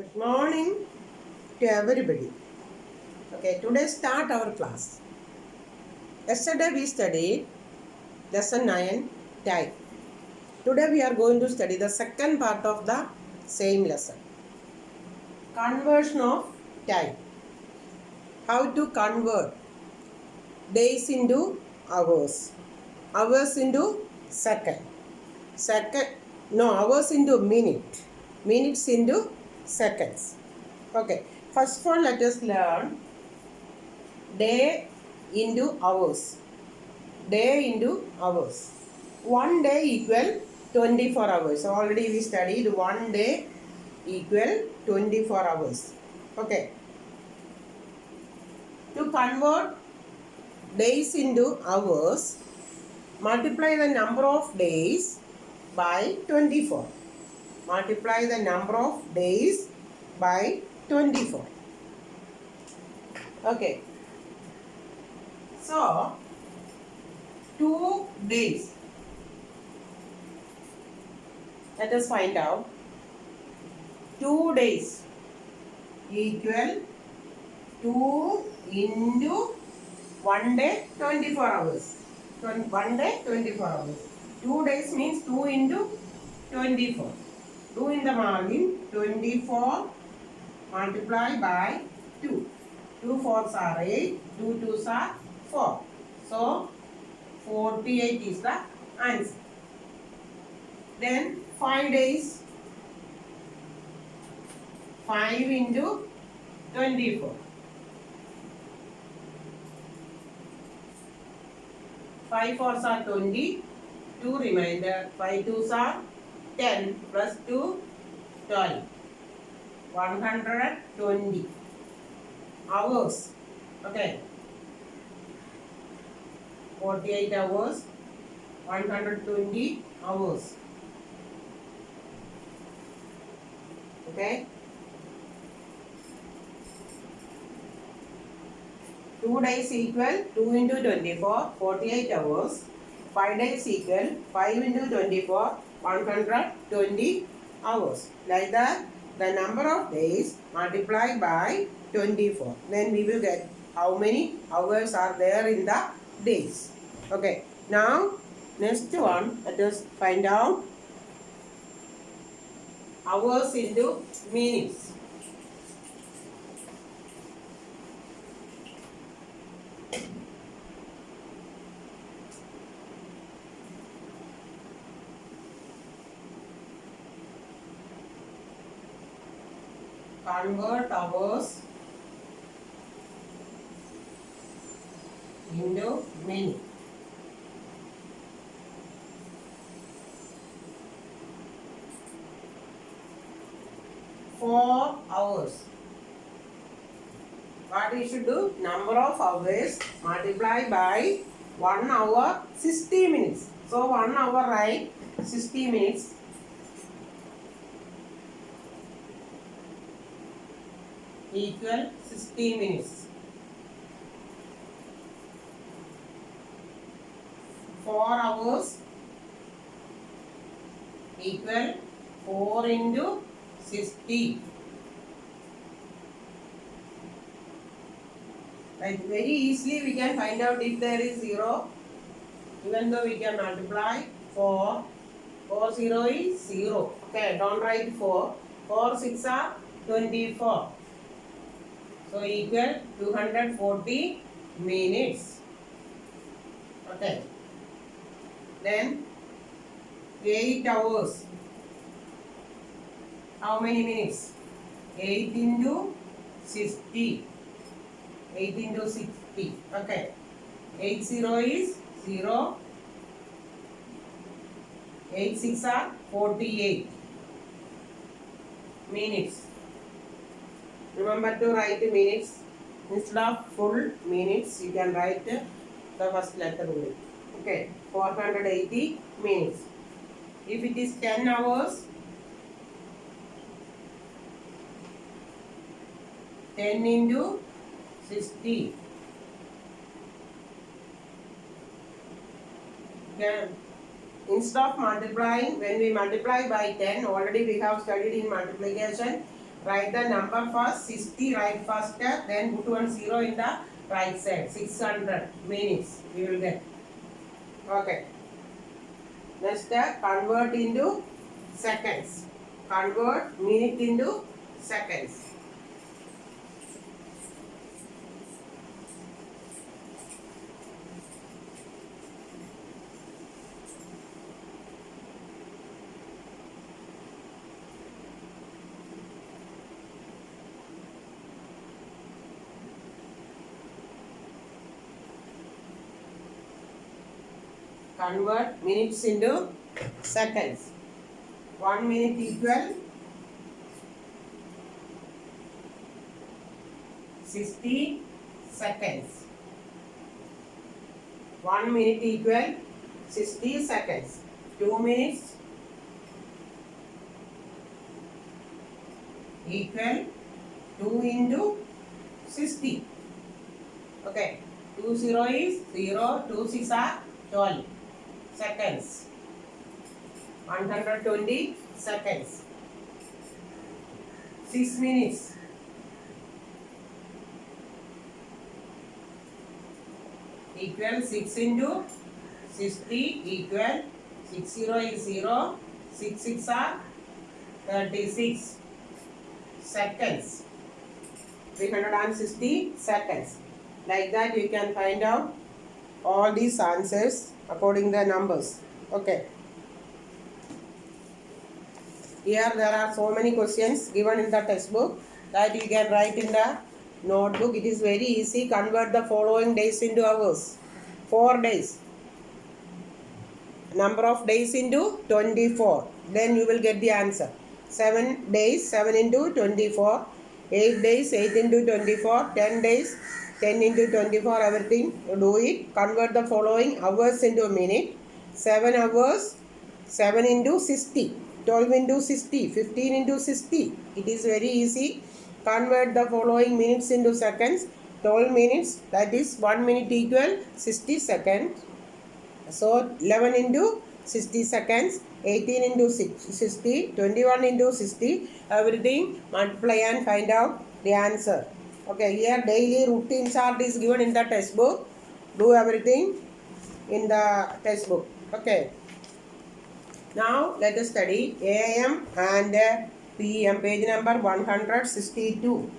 Good morning to everybody. Okay, today start our class. Yesterday we studied lesson 9 type. Today we are going to study the second part of the same lesson. Conversion of type. How to convert days into hours. Hours into second. Hours into minute. Minutes into seconds. Okay, first of all let us learn day into hours. Day into hours. 1 day equal 24 hours. So already we studied 1 day equal 24 hours. Okay. To convert days into hours, multiply the number of days by 24. Multiply the number of days by 24. Okay. So, 2 days. Let us find out. 2 days equal 2 into 1 day 24 hours. 1 day 24 hours. 2 days means 2 into 24. 2 in the margin, 24 multiply by 2. 2 fours are 8, 2 twos are 4. So 48 is the answer. Then 5 days, 5 into 24. 5 fours are 20, 2 remainder, 5 twos are 10 plus 2, 12. 120 hours. Okay. 48 hours, 120 hours. Okay. 2 days equal 2 into 24, 48 hours. 5 days equal 5 into 24, 120 hours. Like that, the number of days multiplied by 24. Then we will get how many hours are there in the days. Okay. Now, next one, let us find out hours into minutes. Convert hours into minute. For hours. What we should do? Number of hours multiply by 1 hour 60 minutes. So 1 hour right 60 minutes. Equal 60 minutes. 4 hours equal 4 into 60. Right, very easily we can find out if there is 0. Even though we can multiply 4. 4 0 is 0. Okay, don't write 4. 4 6 are 24. So equal 240 minutes. Okay. Then 8 hours. How many minutes? 8 into 60. 8 into 60. Okay. 8 0 is 0. 8 6 are 48 minutes. Remember to write minutes. Instead of full minutes, you can write the first letter only. Okay. 480 minutes. If it is 10 hours, 10 into 60. Then instead of multiplying, when we multiply by 10, already we have studied in multiplication. Write the number first, 60 write first, then put one 0 in the right side. 600 minutes we will get. Okay. Next, convert into seconds. Convert minute into seconds. Convert minutes into seconds. 1 minute equal 60 seconds. 1 minute equal 60 seconds. 2 minutes equal 2 into 60. Okay. 2 0 is 0. 2 6 are 12 seconds. 120 seconds. 6 minutes equal 6 into 60 equal 6 0 is 0. 6 6 are 36 seconds. 360 seconds. Like that you can find out all these answers according to the numbers. Okay. Here there are so many questions given in the textbook that you can write in the notebook. It is very easy. Convert the following days into hours. 4 days. Number of days into 24. Then you will get the answer. 7 days, 7 into 24. 8 days, 8 into 24. 10 days, 10 into 24. Everything. Do it. Convert the following hours into a minute. 7 hours, 7 into 60. 12 into 60. 15 into 60. It is very easy. Convert the following minutes into seconds. 12 minutes, that is 1 minute equal 60 seconds. So 11 into 60 seconds, 18 into 60, 21 into 60, everything multiply and find out the answer. Okay, here daily routine chart is given in the textbook. Do everything in the textbook. Okay. Now let us study AM and PM, page number 162.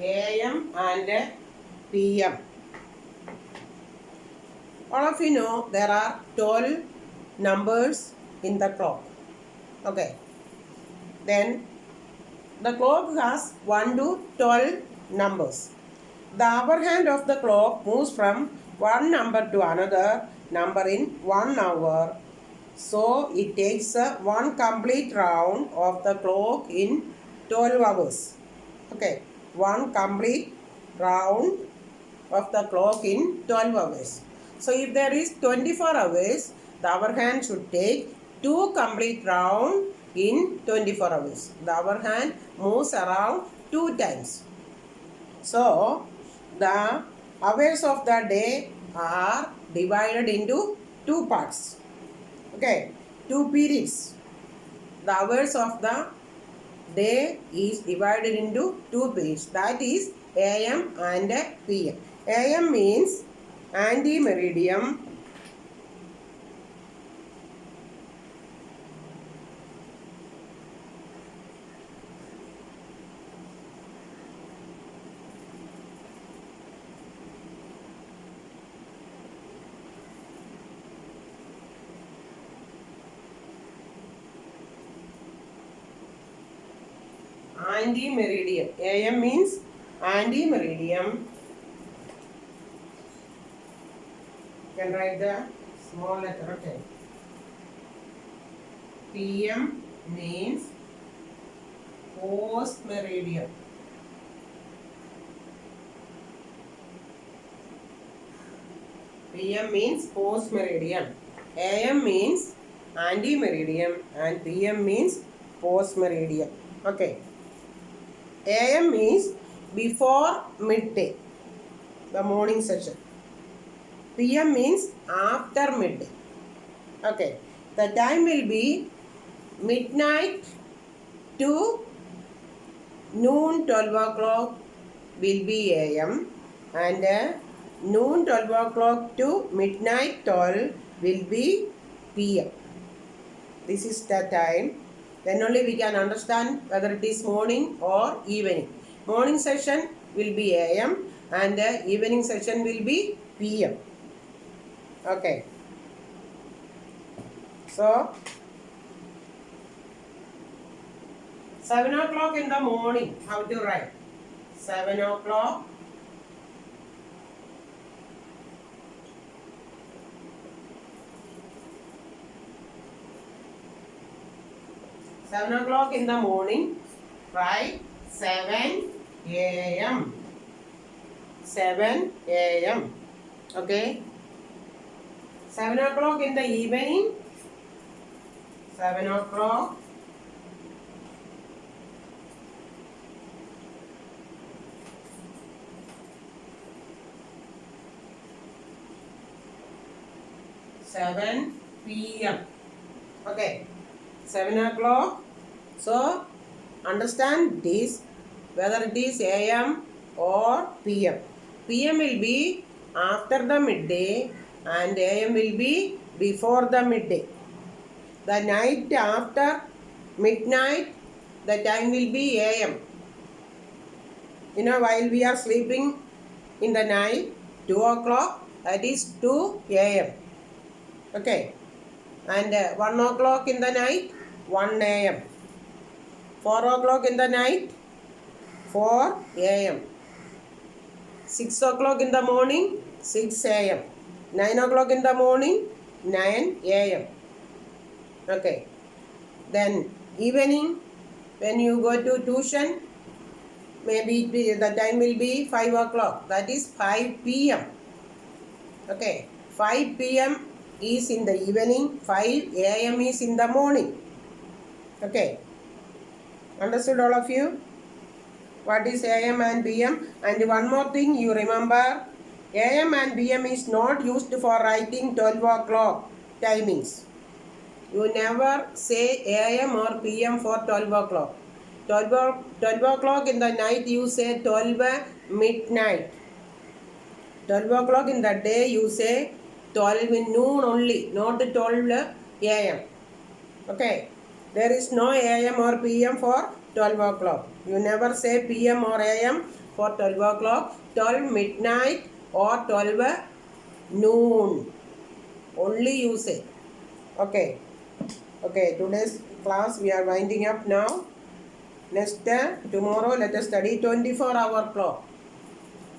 AM and PM. All of you know there are 12 numbers in the clock. Okay. Then the clock has 1 to 12 numbers. The upper hand of the clock moves from one number to another number in 1 hour. So it takes one complete round of the clock in 12 hours. Okay. One complete round of the clock in 12 hours. So if there is 24 hours, the hour hand should take 2 complete round in 24 hours. The hour hand moves around 2 times. So the hours of the day are divided into 2 parts. Okay, 2 periods. The hours of the day is divided into 2 periods. That is AM and PM. AM means anti-meridian. Anti-meridian. AM means anti-meridian. You can write the small letter. Okay. PM means post meridian. PM means post meridian. AM means anti meridian and PM means post meridian. Okay. AM is before midday, the morning session. PM means after midday. Okay, the time will be midnight to noon 12 o'clock will be AM, and noon 12 o'clock to midnight 12 will be PM. This is the time. Then only we can understand whether it is morning or evening. Morning session will be AM and the evening session will be PM. Okay. So 7 o'clock in the morning, how to write? 7 o'clock. 7 o'clock in the morning, write 7 a.m. 7 a.m. Okay. 7 o'clock in the evening, 7 o'clock. 7 p.m. Okay, 7 o'clock. So, understand this, whether it is a.m. or p.m. p.m. will be after the midday and a.m. will be before the midday. The night after midnight, the time will be a.m. You know, while we are sleeping in the night, 2 o'clock, that is 2 a.m. Okay, and 1 o'clock in the night, 1 a.m. 4 o'clock in the night, 4 a.m. 6 o'clock in the morning, 6 a.m. 9 o'clock in the morning, 9 a.m. Okay, then evening, when you go to tuition, maybe the time will be 5 o'clock, that is 5 p.m. Okay, 5 p.m. is in the evening, 5 a.m. is in the morning. Okay, understood all of you? What is a.m. and p.m.? And one more thing you remember, a.m. and p.m. is not used for writing 12 o'clock timings. You never say a.m. or p.m. for 12 o'clock. 12 o'clock in the night you say 12 midnight. 12 o'clock in the day you say 12 in noon only, not 12 a.m. Okay, there is no a.m. or p.m. for 12 o'clock. You never say p.m. or a.m. for 12 o'clock. 12 midnight or 12 noon only you say. Okay. Okay, today's class we are winding up now. Next tomorrow let us study 24-hour clock.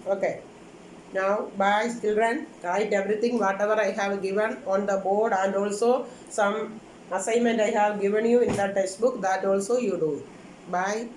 Okay. Now, bye children. Write everything whatever I have given on the board, and also some assignment I have given you in the textbook, that also you do. Bye.